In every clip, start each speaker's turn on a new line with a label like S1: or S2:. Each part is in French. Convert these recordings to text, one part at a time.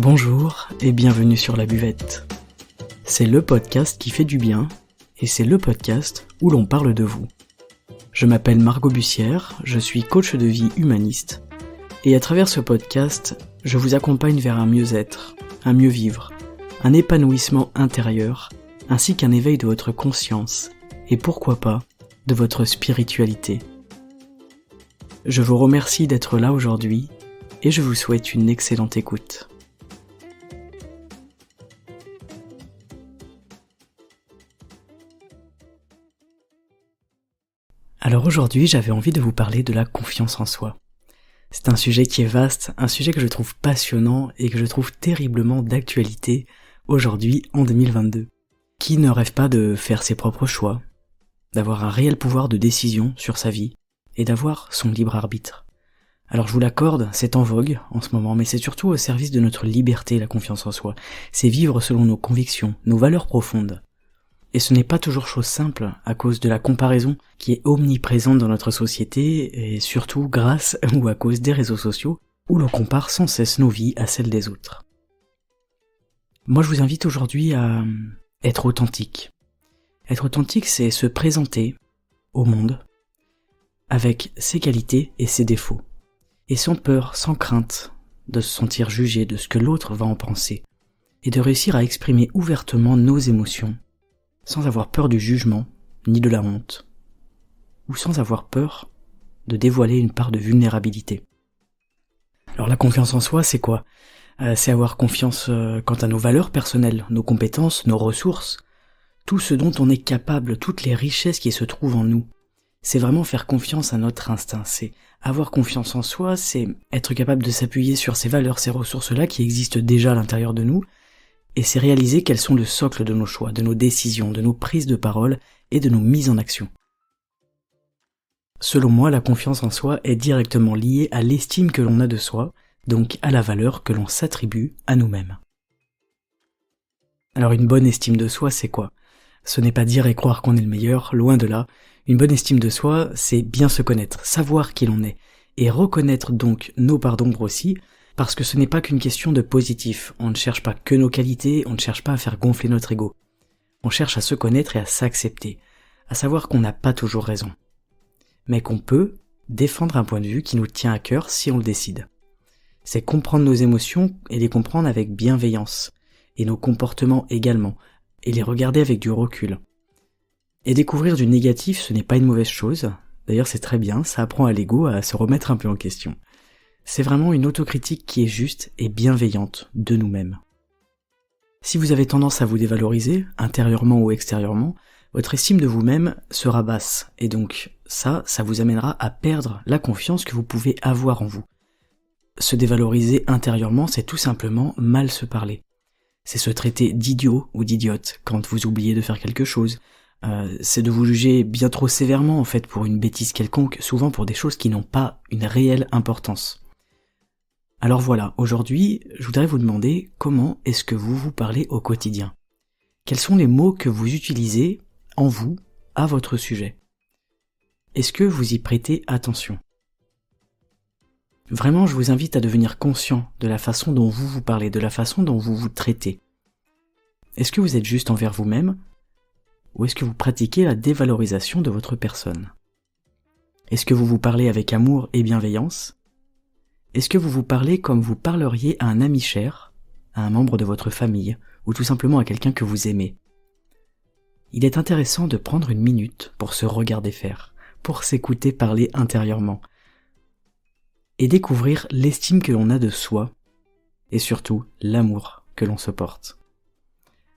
S1: Bonjour et bienvenue sur La Buvette. C'est le podcast qui fait du bien et c'est le podcast où l'on parle de vous. Je m'appelle Margot Bussière, je suis coach de vie humaniste et à travers ce podcast, je vous accompagne vers un mieux-être, un mieux vivre, un épanouissement intérieur ainsi qu'un éveil de votre conscience et pourquoi pas de votre spiritualité. Je vous remercie d'être là aujourd'hui et je vous souhaite une excellente écoute. Alors aujourd'hui, j'avais envie de vous parler de la confiance en soi. C'est un sujet qui est vaste, un sujet que je trouve passionnant et que je trouve terriblement d'actualité aujourd'hui en 2022. Qui ne rêve pas de faire ses propres choix, d'avoir un réel pouvoir de décision sur sa vie et d'avoir son libre arbitre? Alors je vous l'accorde, c'est en vogue en ce moment, mais c'est surtout au service de notre liberté, la confiance en soi. C'est vivre selon nos convictions, nos valeurs profondes. Et ce n'est pas toujours chose simple à cause de la comparaison qui est omniprésente dans notre société et surtout grâce ou à cause des réseaux sociaux où l'on compare sans cesse nos vies à celles des autres. Moi je vous invite aujourd'hui à être authentique. Être authentique, c'est se présenter au monde avec ses qualités et ses défauts. Et sans peur, sans crainte de se sentir jugé de ce que l'autre va en penser. Et de réussir à exprimer ouvertement nos émotions sans avoir peur du jugement, ni de la honte, ou sans avoir peur de dévoiler une part de vulnérabilité. Alors la confiance en soi, c'est quoi ? C'est avoir confiance quant à nos valeurs personnelles, nos compétences, nos ressources, tout ce dont on est capable, toutes les richesses qui se trouvent en nous. C'est vraiment faire confiance à notre instinct, c'est avoir confiance en soi, c'est être capable de s'appuyer sur ces valeurs, ces ressources-là qui existent déjà à l'intérieur de nous, et c'est réaliser quels sont le socle de nos choix, de nos décisions, de nos prises de parole et de nos mises en action. Selon moi, la confiance en soi est directement liée à l'estime que l'on a de soi, donc à la valeur que l'on s'attribue à nous-mêmes. Alors une bonne estime de soi, c'est quoi ? Ce n'est pas dire et croire qu'on est le meilleur, loin de là. Une bonne estime de soi, c'est bien se connaître, savoir qui l'on est, et reconnaître donc nos parts d'ombre aussi, parce que ce n'est pas qu'une question de positif. On ne cherche pas que nos qualités, on ne cherche pas à faire gonfler notre ego. On cherche à se connaître et à s'accepter, à savoir qu'on n'a pas toujours raison, mais qu'on peut défendre un point de vue qui nous tient à cœur si on le décide. C'est comprendre nos émotions et les comprendre avec bienveillance, et nos comportements également, et les regarder avec du recul. Et découvrir du négatif, ce n'est pas une mauvaise chose, d'ailleurs c'est très bien, ça apprend à l'ego à se remettre un peu en question. C'est vraiment une autocritique qui est juste et bienveillante de nous-mêmes. Si vous avez tendance à vous dévaloriser, intérieurement ou extérieurement, votre estime de vous-même sera basse, et donc ça vous amènera à perdre la confiance que vous pouvez avoir en vous. Se dévaloriser intérieurement, c'est tout simplement mal se parler. C'est se traiter d'idiot ou d'idiote quand vous oubliez de faire quelque chose. C'est de vous juger bien trop sévèrement en fait pour une bêtise quelconque, souvent pour des choses qui n'ont pas une réelle importance. Alors voilà, aujourd'hui, je voudrais vous demander comment est-ce que vous vous parlez au quotidien ? Quels sont les mots que vous utilisez en vous, à votre sujet ? Est-ce que vous y prêtez attention ? Vraiment, je vous invite à devenir conscient de la façon dont vous vous parlez, de la façon dont vous vous traitez. Est-ce que vous êtes juste envers vous-même ? Ou est-ce que vous pratiquez la dévalorisation de votre personne ? Est-ce que vous vous parlez avec amour et bienveillance ? Est-ce que vous vous parlez comme vous parleriez à un ami cher, à un membre de votre famille, ou tout simplement à quelqu'un que vous aimez ? Il est intéressant de prendre une minute pour se regarder faire, pour s'écouter parler intérieurement, et découvrir l'estime que l'on a de soi, et surtout l'amour que l'on se porte.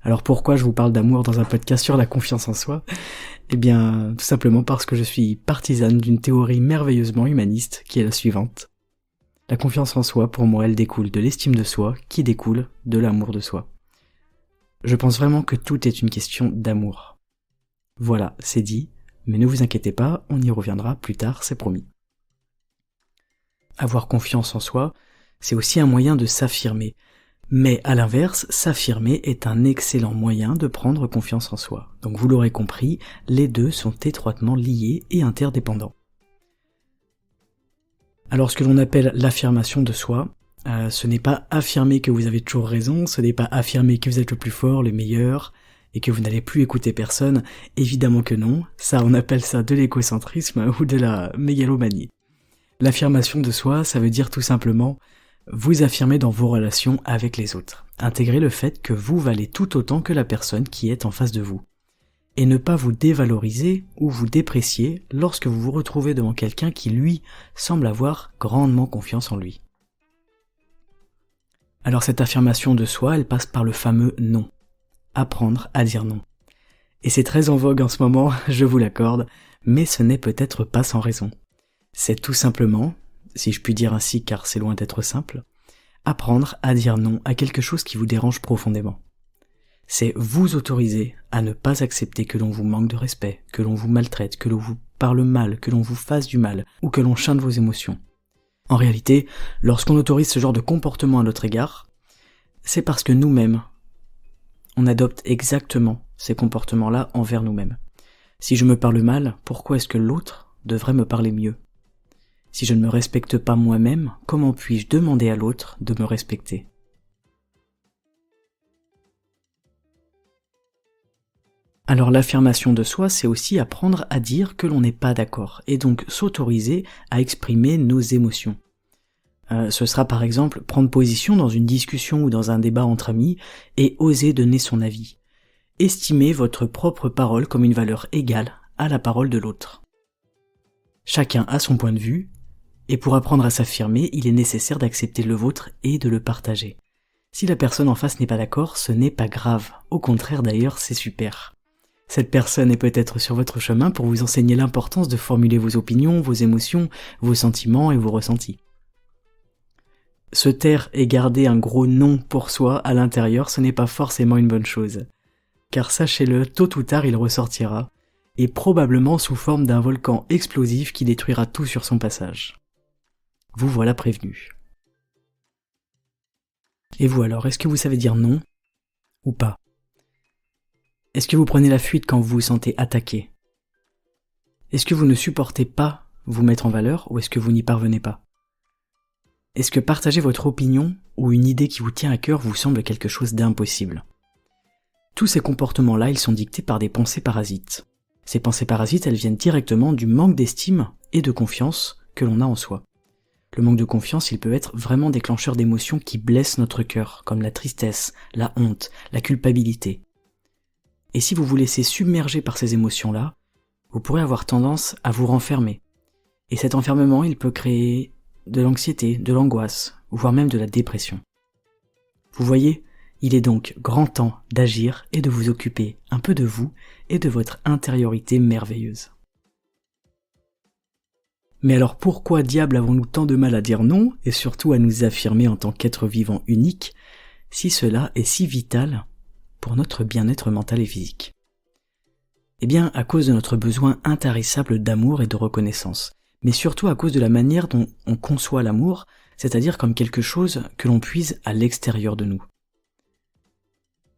S1: Alors pourquoi je vous parle d'amour dans un podcast sur la confiance en soi ? Eh bien, tout simplement parce que je suis partisane d'une théorie merveilleusement humaniste qui est la suivante. La confiance en soi, pour moi, elle découle de l'estime de soi, qui découle de l'amour de soi. Je pense vraiment que tout est une question d'amour. Voilà, c'est dit, mais ne vous inquiétez pas, on y reviendra plus tard, c'est promis. Avoir confiance en soi, c'est aussi un moyen de s'affirmer. Mais à l'inverse, s'affirmer est un excellent moyen de prendre confiance en soi. Donc vous l'aurez compris, les deux sont étroitement liés et interdépendants. Alors ce que l'on appelle l'affirmation de soi, Ce n'est pas affirmer que vous avez toujours raison, ce n'est pas affirmer que vous êtes le plus fort, le meilleur, et que vous n'allez plus écouter personne. Évidemment que non, ça on appelle ça de l'égocentrisme ou de la mégalomanie. L'affirmation de soi, ça veut dire tout simplement vous affirmer dans vos relations avec les autres. Intégrer le fait que vous valez tout autant que la personne qui est en face de vous. Et ne pas vous dévaloriser ou vous déprécier lorsque vous vous retrouvez devant quelqu'un qui, lui, semble avoir grandement confiance en lui. Alors cette affirmation de soi, elle passe par le fameux non. Apprendre à dire non. Et c'est très en vogue en ce moment, je vous l'accorde, mais ce n'est peut-être pas sans raison. C'est tout simplement, si je puis dire ainsi car c'est loin d'être simple, apprendre à dire non à quelque chose qui vous dérange profondément. C'est vous autoriser à ne pas accepter que l'on vous manque de respect, que l'on vous maltraite, que l'on vous parle mal, que l'on vous fasse du mal, ou que l'on chante vos émotions. En réalité, lorsqu'on autorise ce genre de comportement à notre égard, c'est parce que nous-mêmes, on adopte exactement ces comportements-là envers nous-mêmes. Si je me parle mal, pourquoi est-ce que l'autre devrait me parler mieux ? Si je ne me respecte pas moi-même, comment puis-je demander à l'autre de me respecter ? Alors l'affirmation de soi, c'est aussi apprendre à dire que l'on n'est pas d'accord, et donc s'autoriser à exprimer nos émotions. Ce sera par exemple prendre position dans une discussion ou dans un débat entre amis et oser donner son avis. Estimez votre propre parole comme une valeur égale à la parole de l'autre. Chacun a son point de vue, et pour apprendre à s'affirmer, il est nécessaire d'accepter le vôtre et de le partager. Si la personne en face n'est pas d'accord, ce n'est pas grave. Au contraire d'ailleurs, c'est super. Cette personne est peut-être sur votre chemin pour vous enseigner l'importance de formuler vos opinions, vos émotions, vos sentiments et vos ressentis. Se taire et garder un gros non pour soi à l'intérieur, ce n'est pas forcément une bonne chose. Car sachez-le, tôt ou tard il ressortira, et probablement sous forme d'un volcan explosif qui détruira tout sur son passage. Vous voilà prévenu. Et vous alors, est-ce que vous savez dire non ou pas ? Est-ce que vous prenez la fuite quand vous vous sentez attaqué ? Est-ce que vous ne supportez pas vous mettre en valeur ou est-ce que vous n'y parvenez pas ? Est-ce que partager votre opinion ou une idée qui vous tient à cœur vous semble quelque chose d'impossible ? Tous ces comportements-là, ils sont dictés par des pensées parasites. Ces pensées parasites, elles viennent directement du manque d'estime et de confiance que l'on a en soi. Le manque de confiance, il peut être vraiment déclencheur d'émotions qui blessent notre cœur, comme la tristesse, la honte, la culpabilité. Et si vous vous laissez submerger par ces émotions-là, vous pourrez avoir tendance à vous renfermer. Et cet enfermement, il peut créer de l'anxiété, de l'angoisse, voire même de la dépression. Vous voyez, il est donc grand temps d'agir et de vous occuper un peu de vous et de votre intériorité merveilleuse. Mais alors pourquoi diable avons-nous tant de mal à dire non et surtout à nous affirmer en tant qu'être vivant unique si cela est si vital pour notre bien-être mental et physique ? Eh bien, à cause de notre besoin intarissable d'amour et de reconnaissance, mais surtout à cause de la manière dont on conçoit l'amour, c'est-à-dire comme quelque chose que l'on puise à l'extérieur de nous.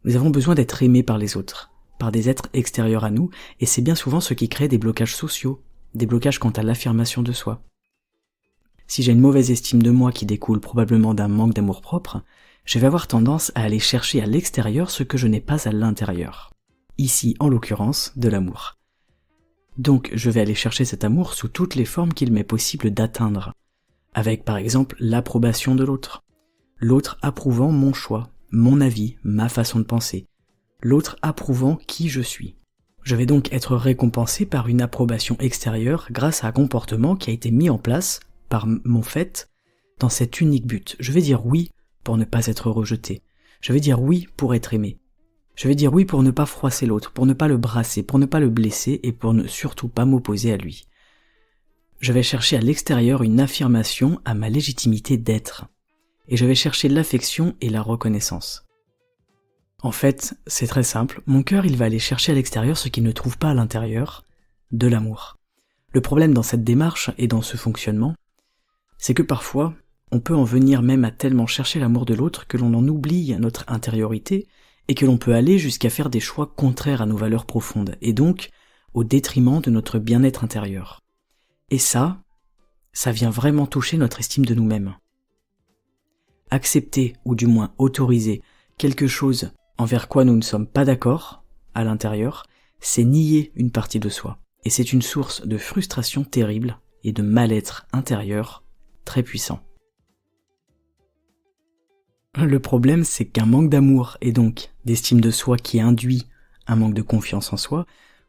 S1: Nous avons besoin d'être aimés par les autres, par des êtres extérieurs à nous, et c'est bien souvent ce qui crée des blocages sociaux, des blocages quant à l'affirmation de soi. Si j'ai une mauvaise estime de moi qui découle probablement d'un manque d'amour-propre, je vais avoir tendance à aller chercher à l'extérieur ce que je n'ai pas à l'intérieur. Ici, en l'occurrence, de l'amour. Donc, je vais aller chercher cet amour sous toutes les formes qu'il m'est possible d'atteindre, avec par exemple l'approbation de l'autre, l'autre approuvant mon choix, mon avis, ma façon de penser, l'autre approuvant qui je suis. Je vais donc être récompensé par une approbation extérieure grâce à un comportement qui a été mis en place par mon fait dans cet unique but. Je vais dire oui pour ne pas être rejeté. Je vais dire oui pour être aimé. Je vais dire oui pour ne pas froisser l'autre, pour ne pas le brasser, pour ne pas le blesser et pour ne surtout pas m'opposer à lui. Je vais chercher à l'extérieur une affirmation à ma légitimité d'être. Et je vais chercher l'affection et la reconnaissance. En fait, c'est très simple, mon cœur il va aller chercher à l'extérieur ce qu'il ne trouve pas à l'intérieur, de l'amour. Le problème dans cette démarche et dans ce fonctionnement, c'est que parfois, on peut en venir même à tellement chercher l'amour de l'autre que l'on en oublie notre intériorité et que l'on peut aller jusqu'à faire des choix contraires à nos valeurs profondes et donc au détriment de notre bien-être intérieur. Et ça vient vraiment toucher notre estime de nous-mêmes. accepter ou du moins autoriser quelque chose envers quoi nous ne sommes pas d'accord à l'intérieur, c'est nier une partie de soi. Et c'est une source de frustration terrible et de mal-être intérieur très puissant. Le problème, c'est qu'un manque d'amour et donc d'estime de soi qui induit un manque de confiance en soi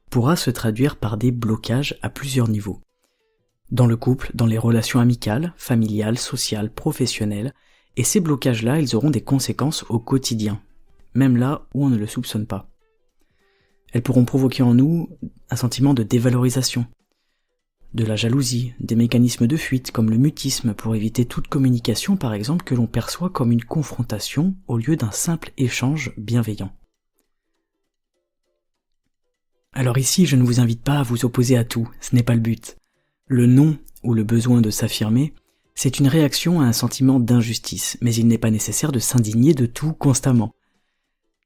S1: pourra se traduire par des blocages à plusieurs niveaux. Dans le couple, dans les relations amicales, familiales, sociales, professionnelles, et ces blocages-là, ils auront des conséquences au quotidien, même là où on ne le soupçonne pas. Elles pourront provoquer en nous un sentiment de dévalorisation, de la jalousie, des mécanismes de fuite comme le mutisme pour éviter toute communication par exemple que l'on perçoit comme une confrontation au lieu d'un simple échange bienveillant. Alors ici, je ne vous invite pas à vous opposer à tout, ce n'est pas le but. Le non ou le besoin de s'affirmer, c'est une réaction à un sentiment d'injustice, mais il n'est pas nécessaire de s'indigner de tout constamment.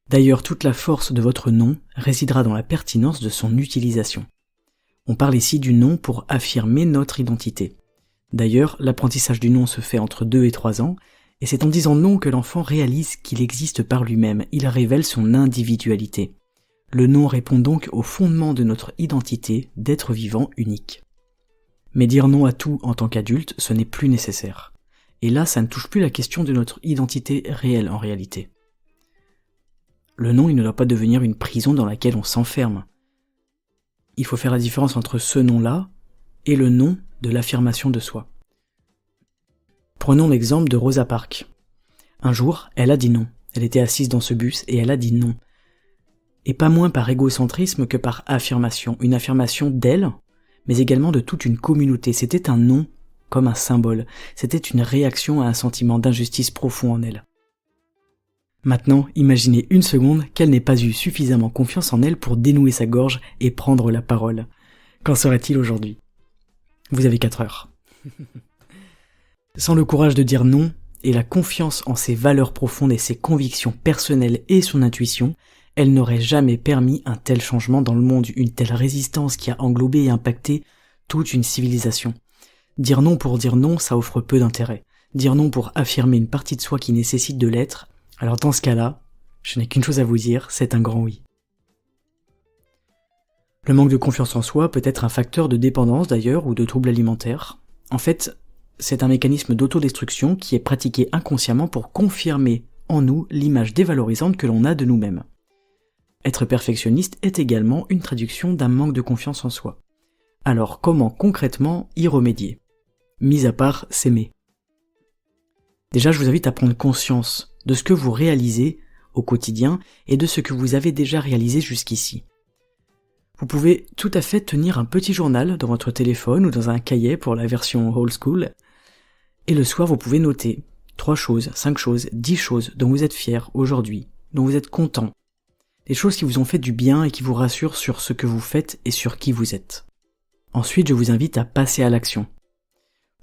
S1: D'ailleurs, toute la force de votre non résidera dans la pertinence de son utilisation. On parle ici du non pour affirmer notre identité. D'ailleurs, l'apprentissage du non se fait entre 2 et 3 ans, et c'est en disant non que l'enfant réalise qu'il existe par lui-même, il révèle son individualité. Le non répond donc au fondement de notre identité d'être vivant unique. Mais dire non à tout en tant qu'adulte, ce n'est plus nécessaire. Et là, ça ne touche plus la question de notre identité réelle en réalité. Le non, il ne doit pas devenir une prison dans laquelle on s'enferme. Il faut faire la différence entre ce non-là et le non de l'affirmation de soi. Prenons l'exemple de Rosa Parks. Un jour, elle a dit non. Elle était assise dans ce bus et elle a dit non. Et pas moins par égocentrisme que par affirmation. Une affirmation d'elle, mais également de toute une communauté. C'était un non comme un symbole. C'était une réaction à un sentiment d'injustice profond en elle. Maintenant, imaginez une seconde qu'elle n'ait pas eu suffisamment confiance en elle pour dénouer sa gorge et prendre la parole. Qu'en serait-il aujourd'hui ? Vous avez 4 heures. Sans le courage de dire non, et la confiance en ses valeurs profondes et ses convictions personnelles et son intuition, elle n'aurait jamais permis un tel changement dans le monde, une telle résistance qui a englobé et impacté toute une civilisation. Dire non pour dire non, ça offre peu d'intérêt. Dire non pour affirmer une partie de soi qui nécessite de l'être, alors dans ce cas-là, je n'ai qu'une chose à vous dire, c'est un grand oui. Le manque de confiance en soi peut être un facteur de dépendance d'ailleurs ou de troubles alimentaires. En fait, c'est un mécanisme d'autodestruction qui est pratiqué inconsciemment pour confirmer en nous l'image dévalorisante que l'on a de nous-mêmes. Être perfectionniste est également une traduction d'un manque de confiance en soi. Alors comment concrètement y remédier ? Mis à part s'aimer. Déjà, je vous invite à prendre conscience de ce que vous réalisez au quotidien et de ce que vous avez déjà réalisé jusqu'ici. Vous pouvez tout à fait tenir un petit journal dans votre téléphone ou dans un cahier pour la version old school, et le soir vous pouvez noter 3 choses, 5 choses, 10 choses dont vous êtes fier aujourd'hui, dont vous êtes content, des choses qui vous ont fait du bien et qui vous rassurent sur ce que vous faites et sur qui vous êtes. Ensuite, je vous invite à passer à l'action.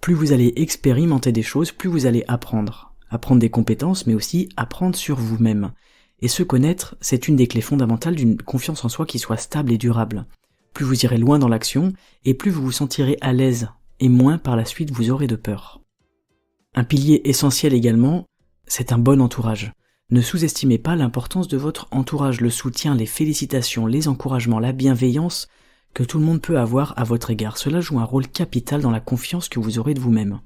S1: Plus vous allez expérimenter des choses, plus vous allez apprendre des compétences, mais aussi apprendre sur vous-même. Et se connaître, c'est une des clés fondamentales d'une confiance en soi qui soit stable et durable. Plus vous irez loin dans l'action, et plus vous vous sentirez à l'aise, et moins par la suite vous aurez de peur. Un pilier essentiel également, c'est un bon entourage. Ne sous-estimez pas l'importance de votre entourage, le soutien, les félicitations, les encouragements, la bienveillance que tout le monde peut avoir à votre égard. Cela joue un rôle capital dans la confiance que vous aurez de vous-même.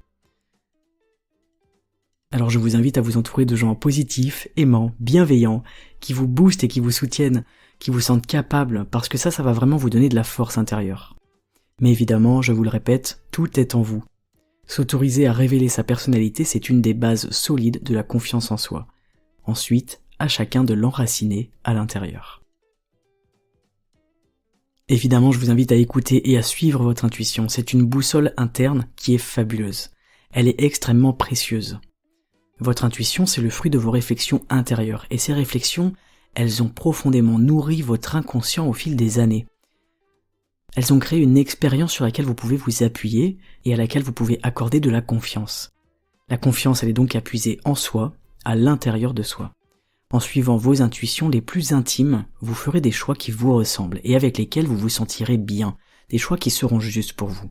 S1: Alors je vous invite à vous entourer de gens positifs, aimants, bienveillants, qui vous boostent et qui vous soutiennent, qui vous sentent capables, parce que ça va vraiment vous donner de la force intérieure. Mais évidemment, je vous le répète, tout est en vous. S'autoriser à révéler sa personnalité, c'est une des bases solides de la confiance en soi. Ensuite, à chacun de l'enraciner à l'intérieur. Évidemment, je vous invite à écouter et à suivre votre intuition. C'est une boussole interne qui est fabuleuse. Elle est extrêmement précieuse. Votre intuition, c'est le fruit de vos réflexions intérieures. Et ces réflexions, elles ont profondément nourri votre inconscient au fil des années. Elles ont créé une expérience sur laquelle vous pouvez vous appuyer et à laquelle vous pouvez accorder de la confiance. La confiance, elle est donc à puiser en soi, à l'intérieur de soi. En suivant vos intuitions les plus intimes, vous ferez des choix qui vous ressemblent et avec lesquels vous vous sentirez bien, des choix qui seront justes pour vous.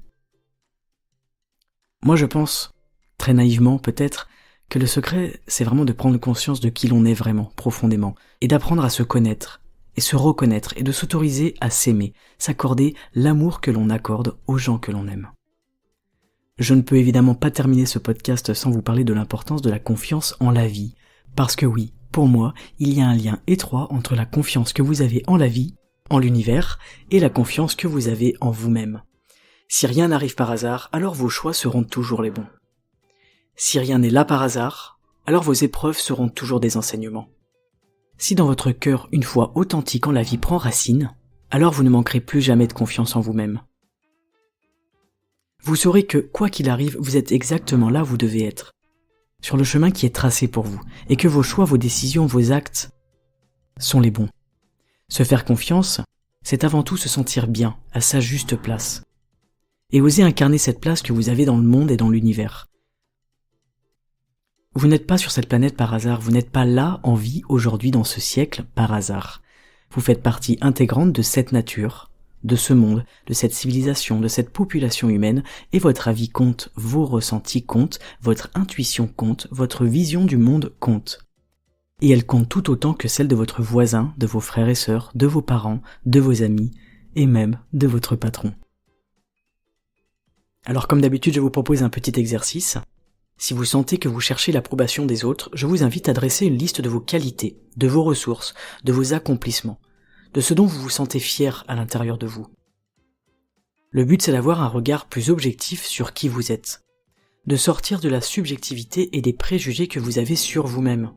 S1: Moi je pense, très naïvement peut-être, que le secret, c'est vraiment de prendre conscience de qui l'on est vraiment, profondément, et d'apprendre à se connaître, et se reconnaître, et de s'autoriser à s'aimer, s'accorder l'amour que l'on accorde aux gens que l'on aime. Je ne peux évidemment pas terminer ce podcast sans vous parler de l'importance de la confiance en la vie, parce que oui, pour moi, il y a un lien étroit entre la confiance que vous avez en la vie, en l'univers, et la confiance que vous avez en vous-même. Si rien n'arrive par hasard, alors vos choix seront toujours les bons. Si rien n'est là par hasard, alors vos épreuves seront toujours des enseignements. Si dans votre cœur une foi authentique en la vie prend racine, alors vous ne manquerez plus jamais de confiance en vous-même. Vous saurez que, quoi qu'il arrive, vous êtes exactement là où vous devez être, sur le chemin qui est tracé pour vous, et que vos choix, vos décisions, vos actes sont les bons. Se faire confiance, c'est avant tout se sentir bien, à sa juste place, et oser incarner cette place que vous avez dans le monde et dans l'univers. Vous n'êtes pas sur cette planète par hasard, vous n'êtes pas là en vie aujourd'hui dans ce siècle par hasard. Vous faites partie intégrante de cette nature, de ce monde, de cette civilisation, de cette population humaine, et votre avis compte, vos ressentis comptent, votre intuition compte, votre vision du monde compte. Et elle compte tout autant que celle de votre voisin, de vos frères et sœurs, de vos parents, de vos amis, et même de votre patron. Alors comme d'habitude, je vous propose un petit exercice. Si vous sentez que vous cherchez l'approbation des autres, je vous invite à dresser une liste de vos qualités, de vos ressources, de vos accomplissements, de ce dont vous vous sentez fier à l'intérieur de vous. Le but, c'est d'avoir un regard plus objectif sur qui vous êtes, de sortir de la subjectivité et des préjugés que vous avez sur vous-même,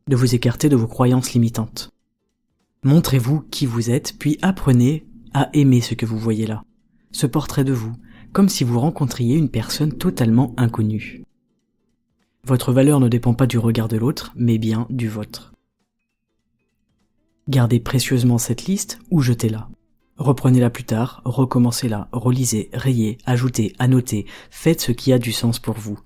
S1: de vous écarter de vos croyances limitantes. Montrez-vous qui vous êtes, puis apprenez à aimer ce que vous voyez là, ce portrait de vous, comme si vous rencontriez une personne totalement inconnue. Votre valeur ne dépend pas du regard de l'autre, mais bien du vôtre. Gardez précieusement cette liste ou jetez-la. Reprenez-la plus tard, recommencez-la, relisez, rayez, ajoutez, annotez, faites ce qui a du sens pour vous.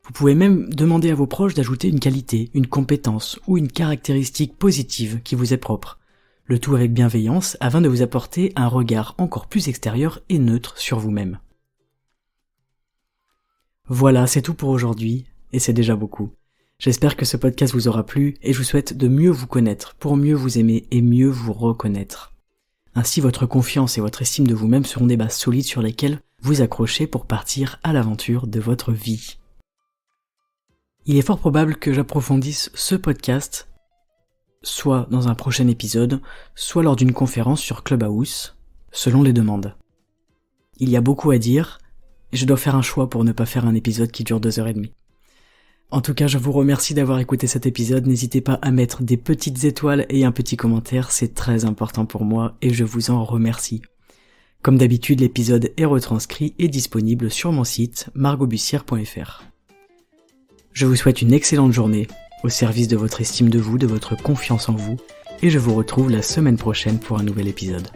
S1: Vous pouvez même demander à vos proches d'ajouter une qualité, une compétence ou une caractéristique positive qui vous est propre. Le tout avec bienveillance afin de vous apporter un regard encore plus extérieur et neutre sur vous-même. Voilà, c'est tout pour aujourd'hui, et c'est déjà beaucoup. J'espère que ce podcast vous aura plu, et je vous souhaite de mieux vous connaître, pour mieux vous aimer et mieux vous reconnaître. Ainsi, votre confiance et votre estime de vous-même seront des bases solides sur lesquelles vous accrochez pour partir à l'aventure de votre vie. Il est fort probable que j'approfondisse ce podcast, soit dans un prochain épisode, soit lors d'une conférence sur Clubhouse, selon les demandes. Il y a beaucoup à dire, et je dois faire un choix pour ne pas faire un épisode qui dure 2h30. En tout cas, je vous remercie d'avoir écouté cet épisode. N'hésitez pas à mettre des petites étoiles et un petit commentaire, c'est très important pour moi et je vous en remercie. Comme d'habitude, l'épisode est retranscrit et disponible sur mon site margotbussière.fr. Je vous souhaite une excellente journée, au service de votre estime de vous, de votre confiance en vous, et je vous retrouve la semaine prochaine pour un nouvel épisode.